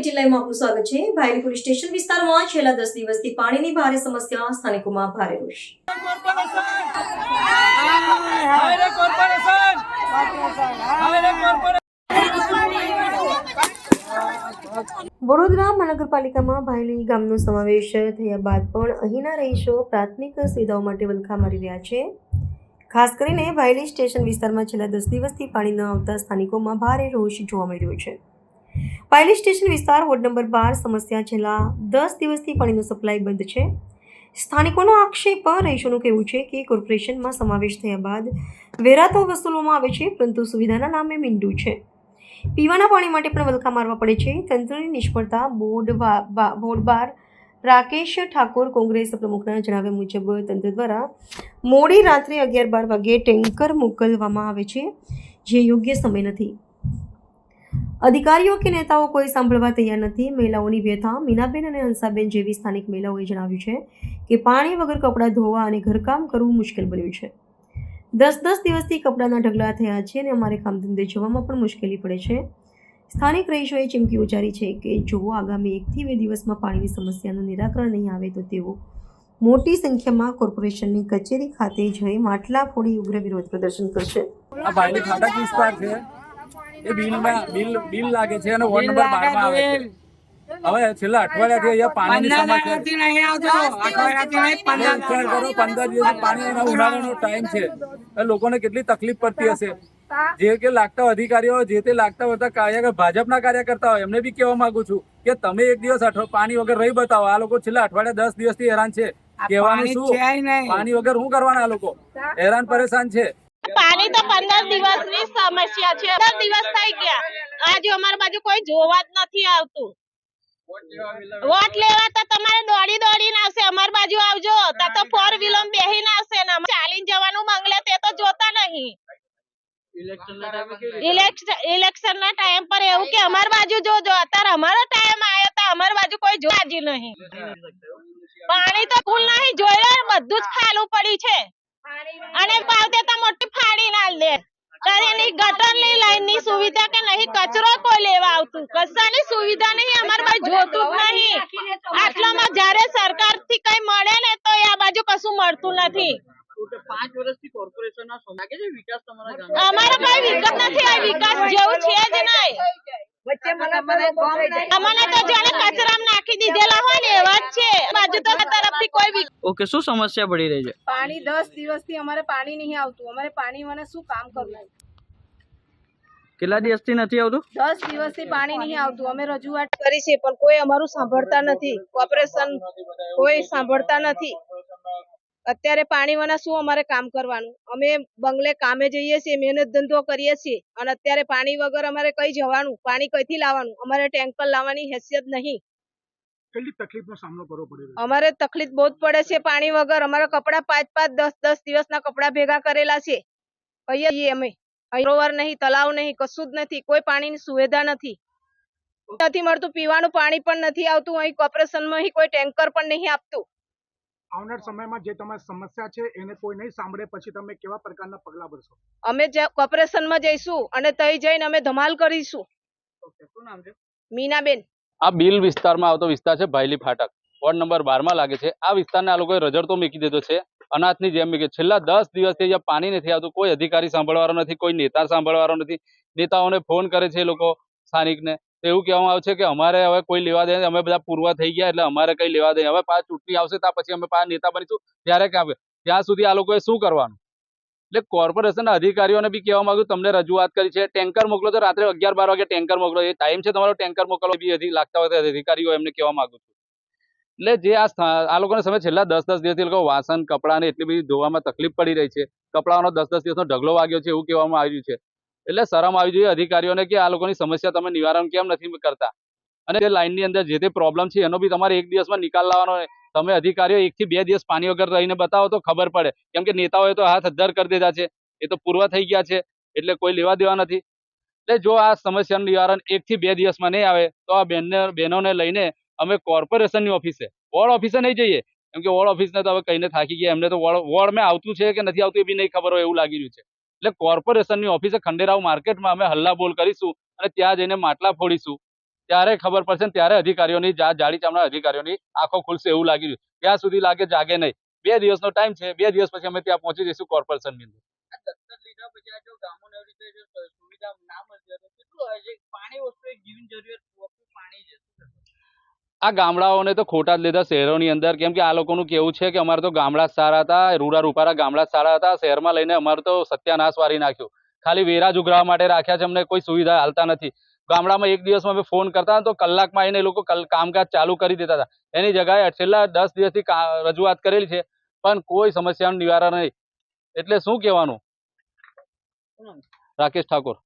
18 લાઈવમાં આપનું સ્વાગત છે। ભાયલી પોલીસ સ્ટેશન વિસ્તારમાં છેલ્લા 10 દિવસથી પાણીની ભારે સમસ્યા, સ્થાનિકોમાં ભારે રોષ। વડોદરા મહાનગરપાલિકામાં ભાયલી ગામનો સમાવેશ થયા બાદ પણ અહીંના રહીશો પ્રાથમિક સુવિધાઓ માટે વલખા મારી રહ્યા છે। ખાસ કરીને ભાયલી સ્ટેશન વિસ્તારમાં છેલ્લા 10 દિવસથી પાણી ન આવતા સ્થાનિકોમાં ભારે રોષ જોવા મળી રહ્યો છે। ભાયલી સ્ટેશન વિસ્તાર વોર્ડ નંબર 12 સમસ્યા છેલ્લા 10 દિવસથી પાણીનો સપ્લાય બંધ છે। સ્થાનિકોનો આક્ષેપ, રહીશોનું કહેવું છે કે કોર્પોરેશનમાં સમાવેશ થયા બાદ વેરા તો વસૂલવામાં આવે છે, પરંતુ સુવિધાના નામે મીંડું છે। પીવાના પાણી માટે પણ વલખા મારવા પડે છે। તંત્રની નિષ્ફળતા। વોર્ડ 12 રાકેશ ઠાકોર કોંગ્રેસ પ્રમુખના જણાવ્યા મુજબ તંત્ર દ્વારા મોડી રાત્રે 11-12 વાગ્યે ટેન્કર મોકલવામાં આવે છે, જે યોગ્ય સમય નથી। અધિકારીઓ કે નેતાઓ કોઈ સાંભળવા તૈયાર નથી। મહિલાઓની વ્યથા। મીનાબેન અને હંસાબેન જેવી સ્થાનિક મહિલાઓએ જણાવ્યું છે કે પાણી વગર કપડાં ધોવા અને ઘરકામ કરવું મુશ્કેલ બન્યું છે। 10 દિવસથી કપડાના ઢગલા થયા છે અને અમારે કામ ધંધે જવામાં પણ મુશ્કેલી પડે છે। સ્થાનિક રહીશોએ ચીમકી ઉચ્ચારી છે કે જો આગામી 1 થી 2 દિવસમાં પાણીની સમસ્યાનું નિરાકરણ નહીં આવે તો તેઓ મોટી સંખ્યામાં કોર્પોરેશનની કચેરી ખાતે જઈ માટલા ફોડી ઉગ્ર વિરોધ પ્રદર્શન કરશે। બિલ લાગે છે અને વોર્ડ નંબર 12 માં આવે છે। હવે છેલ્લા અઠવાડિયાથી અહીંયા પાણીની સમસ્યા નહીં આવતો। 15 દિવસ પાણીનો ઉનાળાનો ટાઈમ છે, લોકોને કેટલી તકલીફ પડતી હશે। જે કે લાગતા અધિકારીઓ, જે તે લાગતા હોતા ભાજપના કાર્યકર્તા હોય, એમને બી કહેવા માંગુ છું કે તમે એક દિવસ પાણી વગર રહી બતાવો। આ લોકો છેલ્લા અઠવાડિયા 10 દિવસથી હેરાન છે। કહેવાનું શું? પાણી વગર શું કરવાના? આ લોકો હેરાન પરેશાન છે। પાણી તો 15 દિવસની સમસ્યા છે। 15 દિવસ થઈ ગયા, આજે અમારી બાજુ કોઈ જોવા જ નથી આવતું। વોટ લેવા તો તમારે દોડીને આવશે, અમારી બાજુ આવજો તો 4 વ્હીલર બેહીને આવશે ને ચાલીને જવાનું મંગલે તે તો જોતા નહીં। ઇલેક્શનના ટાઈમ પર એવું કે અમારી બાજુ જોજો, અત્યારે અમારો ટાઈમ આવ્યો તો અમારી બાજુ કોઈ જોવા જ નહીં। પાણી તો ફૂલ નહીં જોયે, બધું જ ખાલું પડ્યું છે અને પાવતે તો મોટી ફાડી નાલ દે। કરેની ગટરની લાઈનની સુવિધા કે નહીં, કચરો કોઈ લેવા આવતું, કશાની સુવિધા નહીં, અમાર બાજુ જોતું જ નહીં। આટલામાં જ્યારે સરકારથી કઈ મળે ને તો આ બાજુ કશું મળતું નથી। 5 વર્ષથી કોર્પોરેશનના લાગે છે વિકાસ તમારા ગામમાં? અમારો કોઈ વિકાસ નથી, આ વિકાસ જેવું છે જ નહીં। અમને તો જાણે કચરામાં નાખી દીધેલા હોય ને એવા જ છે। બાજુ તો તરફથી કોઈ ઓકે, શું સમસ્યા પડી રહી છે? પાણી 10 દિવસથી અમારે પાણી નહીં આવતું। અમારે પાણી મને શું કામ કરવું? કેટલા દિવસથી નથી આવતું? 10 દિવસથી પાણી નહીં આવતું। અમે રજૂઆત કરી છે પણ કોઈ અમારું સાંભળતા નથી। કોર્પોરેશન કોઈ સાંભળતા નથી। અત્યારે પાણી વના શું અમારે કામ કરવાનું? અમે બંગલે કામે જઈએ છીએ, મહેનત ધંધો કરીએ છીએ અને અત્યારે પાણી વગર અમારે કઈ જવાનું? પાણી કઈથી લાવવાનું? અમારે ટેન્કર લાવવાની હેસિયત નહીં। કેટલી તકલીફનો સામનો કરવો પડી રહ્યો? અમારે તકલીફ બહુ જ પડે છે પાણી વગર। અમારા કપડા 5-5, 10-10 દિવસના કપડા ભેગા કરેલા છે। કહીએ અમે સરોવર નહીં, તલાવ નહીં, કશું જ નથી, કોઈ પાણીની સુવિધા નથી મળતું। પીવાનું પાણી પણ નથી આવતું। અહીં કોર્પોરેશનમાં અહીં કોઈ ટેન્કર પણ નહીં આપતું। આવનાર સમયમાં જે તમારી સમસ્યા છે એને કોઈ નહીં સાંભળે પછી તમે કેવા પ્રકારના પગલા ભરશો? અમે કોર્પોરેશનમાં જઈશું અને તઈ જઈને અમે ધમાલ કરીશું। શું નામ છે? મીનાબેન। આ બિલ વિસ્તારમાં આવતો વિસ્તાર છે, ભાયલી ફાટક, વોર્ડ નંબર 12 માં લાગે છે। આ વિસ્તારને આ લોકોએ રજડતો મૂકી દીધો છે, અનાથની જેમ મૂકી। છેલ્લા 10 દિવસથી અહીંયા પાણી નથી આવતું। કોઈ અધિકારી સાંભળવાનો નથી, કોઈ નેતા સાંભળવાનો નથી। નેતાઓને ફોન કરે છે એ લોકો સ્થાનિકને, તો એવું કહેવામાં આવે છે કે અમારે હવે કોઈ લેવા દે, અમે બધા પૂર્વા થઈ ગયા એટલે અમારે કઈ લેવા દે। હવે પાછા ચૂંટણી આવશે ત્યાં પછી અમે પાછા નેતા બનીશું, ત્યારે કે આવે ત્યાં સુધી આ લોકોએ શું કરવાનું? એટલે કોર્પોરેશનના અધિકારીઓને બી કહેવા માંગુ, તમને રજૂઆત કરી છે, ટેન્કર મોકલો તો રાત્રે 11-12 વાગે ટેન્કર મોકલો। એ ટાઈમ છે તમારો ટેન્કર મોકલો બી લાગતા હોય અધિકારીઓ એમને કહેવા માંગુ છું। એટલે જે આ લોકોને સમય છેલ્લા 10 દિવસથી લોકો વાસણ કપડાને એટલી બધી ધોવામાં તકલીફ પડી રહી છે। કપડાનો 10 દિવસનો ઢગલો વાગ્યો છે એવું કહેવામાં આવ્યું છે। એટલે શરમ આવી જોઈએ અધિકારીઓને કે આ લોકોની સમસ્યા તમે નિવારણ કેમ નથી કરતા? અને જે લાઈનની અંદર જે તે પ્રોબ્લેમ છે એનો બી તમારે 1 દિવસમાં નિકાલ લાવવાનો। તમે અધિકારીઓ 1 થી 2 દિવસ પાણી વગર રહીને બતાવો તો ખબર પડે, કેમ કે નેતાઓએ તો હાથ અદ્ધર કરી દીધા છે, એ તો પૂર્વ થઈ ગયા છે, એટલે કોઈ લેવા દેવા નથી। એટલે જો આ સમસ્યાનું નિવારણ 1 થી 2 દિવસમાં નહીં આવે તો આ બહેનોને લઈને અમે કોર્પોરેશનની ઓફિસે, વોર્ડ ઓફિસે નહીં જઈએ, કેમ કે વોર્ડ ઓફિસને તો હવે કહીને થાકી ગયા। એમને તો વોર્ડમાં આવતું છે કે નથી આવતું એ બી નહીં ખબર હોય એવું લાગી રહ્યું છે। એટલે કોર્પોરેશનની ઓફિસે ખંડેરાવ માર્કેટમાં અમે હલ્લા બોલ કરીશું અને ત્યાં જઈને માટલા ફોડીશું। ત્યારે ખબર પડશે ને ત્યારે અધિકારીઓની જાડી ચામડા અધિકારીઓની આંખો ખુલશે એવું લાગી રહ્યું. ત્યાં સુધી લાગે જાગે નહીં. 2 દિવસનો ટાઈમ છે. 2 દિવસ પછી અમે ત્યાં પહોંચી જઈશું કોર્પોરેશનની અંદર. આ દત્તક લીધા પછી આ જો ગામોને એવી રીતે જો સુવિધા ના મળતી હોય તો કેટલું હોય છે? પાણી વસ્તુ એક જીવન જરૂરિયાત વસ્તુ પાણી છે. શું કહેશો? આ ગામડાઓને તો ખોટા જ લીધા શહેરોની અંદર, કેમ કે આ લોકોનું કેવું છે કે અમારે તો ગામડા જ સારા હતા, રૂપારા ગામડા જ સારા હતા, શહેરમાં લઈને અમારે તો સત્યાનાશ વારી નાખ્યો. ખાલી વેરા જ ઉઘરાવા માટે રાખ્યા છે, અમને કોઈ સુવિધા હાલતા નથી. ગામડામાં એક દિવસમાં અમે ફોન કરતા તો કલાકમાં આવીને એ લોકો કામકાજ ચાલુ કરી દેતા હતા. એની જગ્યાએ છેલ્લા 10 દિવસથી રજૂઆત કરેલી છે, પણ કોઈ સમસ્યાનું નિવારણ નહીં. એટલે શું કહેવાનું? રાકેશ ઠાકોર.